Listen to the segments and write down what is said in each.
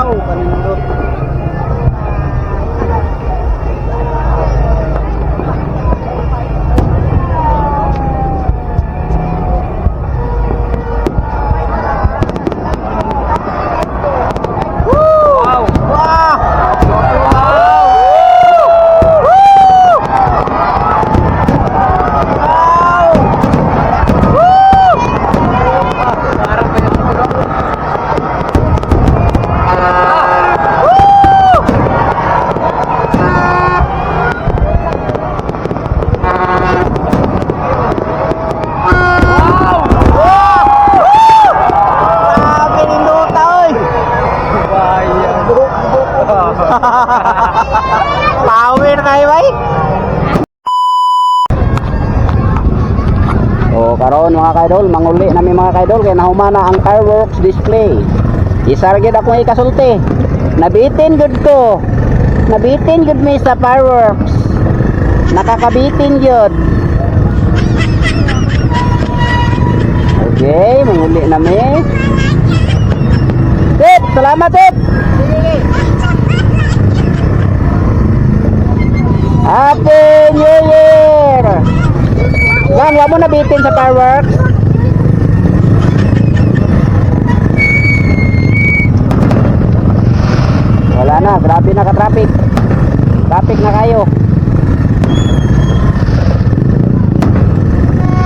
Wow, kanindot. Power kayo bay. O karon mga kaidol, manguli nami mga kaidol kay nahumana ang fireworks display. Isargid ako ikasulti. Nabitin gud ko. Nabitin gud mi sa fireworks. Nakakabitin gud. Okay, manguli nami. Tip, salamat tip. Happy New Year! Gang, wag mo nabitin sa fireworks. Wala na, grabe na ka-traffic. Traffic na kayo.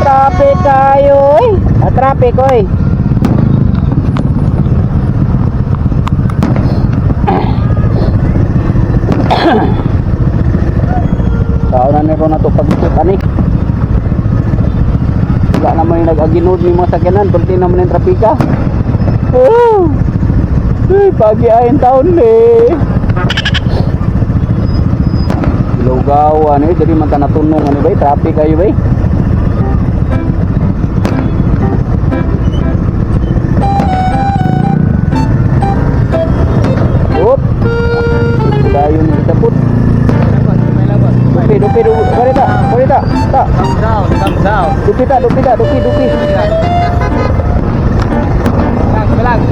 Traffic kayo, oy. Traffic, oy. Kaunan nito na ito pag-isip ani. Wala naman yung nag-aginod ni mga sakyanan. Perti naman yung trapika. Oh, pagi ayin taon eh. Ilawgawan eh. Jadi man natunong ano ba? Traffic kayo ba? Oop. Dayo ni ditapot. Dupi, Korita, tak. Thumbs down. Dupi. Belang.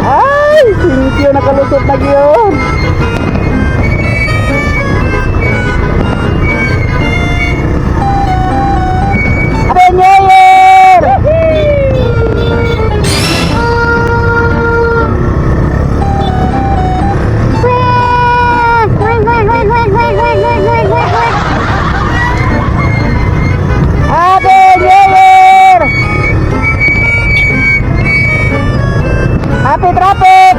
Ay, singkyo nakalusot na yun. Happy New Year! Happy traffic!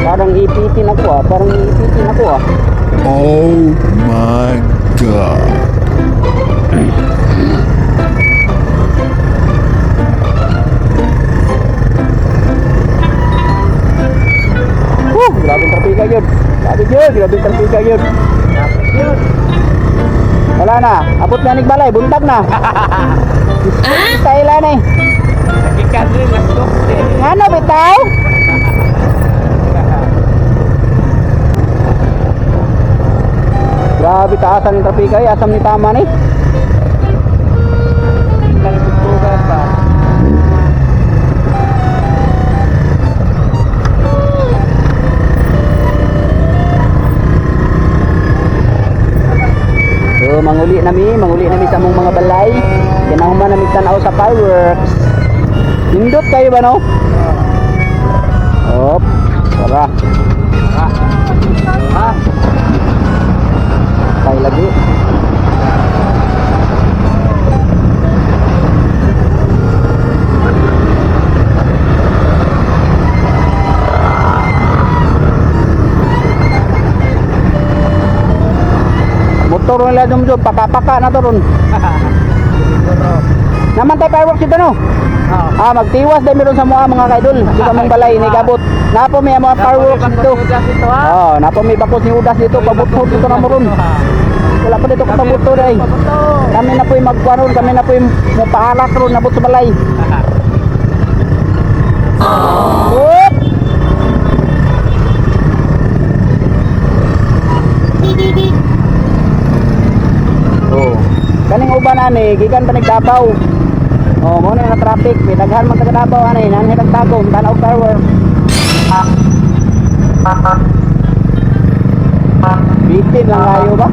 Parang ipitin ako ah. Oh my God. Grabing trapika yun. Grabing trapika yun. Wala na. Abot na nigbalay. Bundag na. Kailan eh. Ano bitaw? Grabe taasan ng trapika eh. Asam ni tama ni. So manguli nami sa mong mga balay. Kinahuman nami tanaw sa fireworks. Hindot kayo ba no? Op, tara. Tayo lagi. Motor nila dum paka-paka na to ron. Naman tayo fireworks dito no? Magtiwas dahil meron sa mga kaidol. Di ka mong balay ni Gabot. Napo may mga fireworks dito. Napo may bakos ni Udas dito. Pabutod dito na mo ron. Wala pa dito kapabutod ay. Kami na po yung magkuhan ron. Kami na po yung paalak ron. Nabot sa balay. Whoop! Oh. Kaning uban ani, gikan pa nagdabaw. Oh, mo na nga traffic, may daghan man taga Davao ani, nanhi tagtagom tanaw fireworks. Bitin lang kayo ba?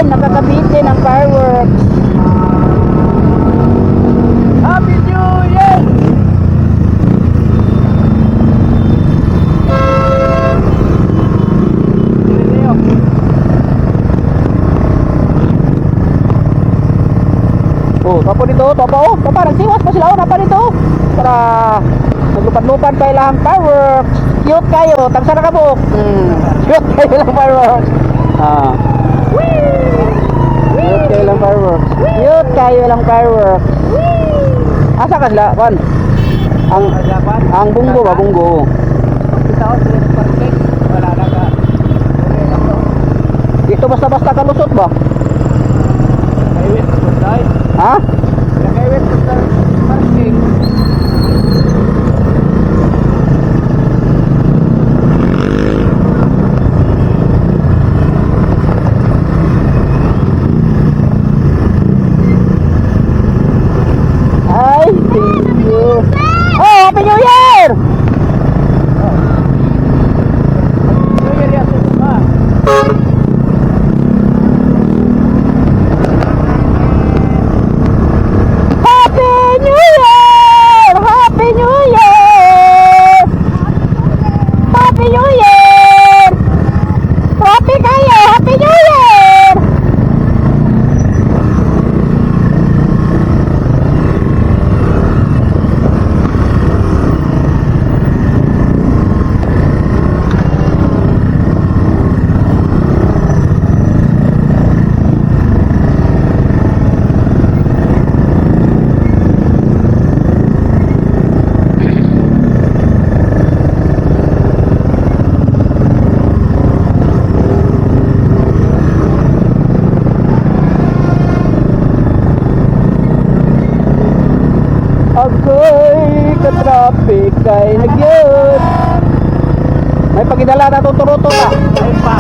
Nakakabitin ang fireworks. Happy New Year! Oh, tapo dito, tapo, nagsiwas pa sila, oh, napa dito. Para naglupad-lupad kayo lang fireworks. Cute kayo, tagsa na kabuk. Cute kayo lang fireworks. Ah. Cute kayo lang fireworks. Cute kayo lang fireworks. Asa ka sila, Juan? Ang bunggo ba, bunggo? Dito basta-basta kalusot ba? Ha? Ay, thank you. Oh, Happy New Year! Happy New Year! Happy New Year! Happy New Year! Happy kayo! Happy New Year! Agoy ka-traffic kay nagyod. May pagidala na tuturuto na. Ay pa.